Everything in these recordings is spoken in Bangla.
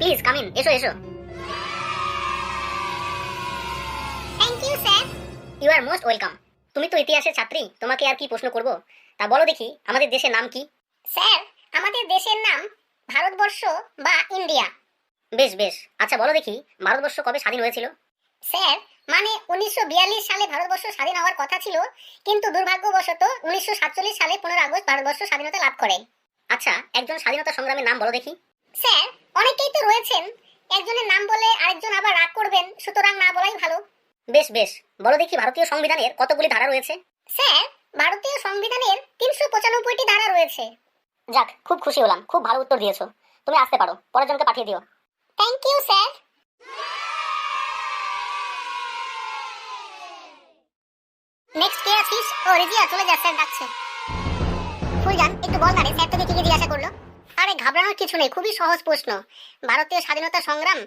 প্লিজ কাম ইন, এসো এসো। Thank you sir. You are most welcome. তুমি তো ইতিহাসের ছাত্রী, তোমাকে আর কি প্রশ্ন করব। তা বলো দেখি, আমাদের দেশের নাম কি? স্যার, আমাদের দেশের নাম ভারতবর্ষ বা ইন্ডিয়া। বেশ বেশ, আচ্ছা বলো দেখি, ভারতবর্ষ কবে স্বাধীন হয়েছিল? স্যার, মানে 1942 সালে ভারতবর্ষ স্বাধীন হওয়ার কথা ছিল, কিন্তু দুর্ভাগ্যবশত 1947 সালে 15 আগস্ট ভারতবর্ষ স্বাধীনতা লাভ করে। আচ্ছা, একজন স্বাধীনতা সংগ্রামের নাম বলো দেখি। স্যার, অনেকেই তো রয়েছেন, একজনের নাম বলে আরেকজন আবার রাগ করবেন, সুতরাং না বলাই ভালো। বেশ বেশ, বলো দেখি ভারতীয় সংবিধানের কতগুলি ধারা রয়েছে? স্যার, ভারতীয় সংবিধানের 395টি ধারা রয়েছে। যাক, খুব খুশি হলাম, খুব ভালো উত্তর দিয়েছো। তুমি আসতে পারো, পরের জনকে পাঠিয়ে দিও। Thank you sir. নেক্সট কে আছিস? ও রিজিয়া চলে যা, স্যার ডাকছে। ফুলজান একটু বল না রে, স্যার তোকে কি কি জিজ্ঞাসা করলো? আরে ঘাবড়ানোর কিছু নেই, খুবই সহজ প্রশ্ন। ভারতীয় স্বাধীনতা সংগ্রাম,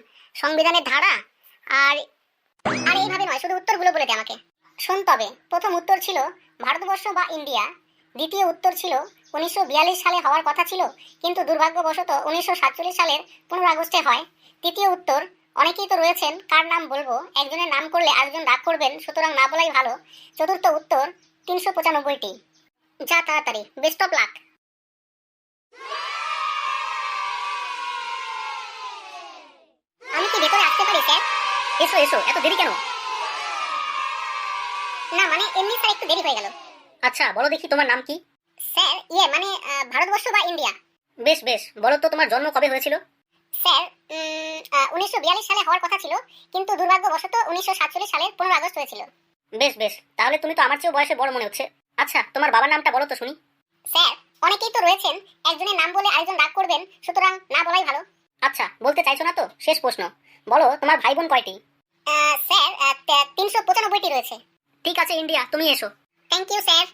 সংবিধানের ধারা, আর আর এইভাবে নয়, শুধু উত্তরগুলো বলে দে আমাকে। শোন তবে, প্রথম উত্তর ছিল ভারতবর্ষ বা ইন্ডিয়া, দ্বিতীয় উত্তর ছিল 1942 সালে হওয়ার কথা ছিল, কিন্তু দুর্ভাগ্যবশত 1947 সালের 15 আগস্টে হয়। তৃতীয় উত্তর, অনেকেই তো রয়েছেন, কার নাম বলবো, একজনের নাম করলে আরেকজন রাগ করবেন, সুতরাং না বলাই ভালো। চতুর্থ উত্তর 395টি। যা তাড়াতাড়ি, বেস্ট অফ লাক। আমি কি ভেতরে আসতে পারি স্যার? এসো এসো, এত দেরি কেন? না মানে এমনি স্যার, একটু দেরি হয়ে গেল। আচ্ছা বলো দেখি, তোমার নাম কি? স্যার মানে ভারতবর্ষ বা ইন্ডিয়া। বেশ বেশ, বলো তো তোমার জন্ম কবে হয়েছিল? স্যার, 1942 সালে হওয়ার কথা ছিল, কিন্তু দুর্ভাগ্যবশত 1947 সালের 15 আগস্ট হয়েছিল। বেশ বেশ, তাহলে তুমি তো আমার চেয়েও বয়সে বড় মনে হচ্ছে। আচ্ছা, তোমার বাবার নামটা বলো তো শুনি। স্যার, অনেকেই তো রয়েছেন, একজনের নাম বলে আরেকজন রাগ করবেন, সুতরাং না বলাই ভালো। আচ্ছা, বলতে চাইছো না তো? শেষ প্রশ্ন, বলো তোমার ভাই বোন কয়টি? স্যার, 395টি রয়েছে। ঠিক আছে ইন্ডিয়া, তুমি এসো। Thank you sir.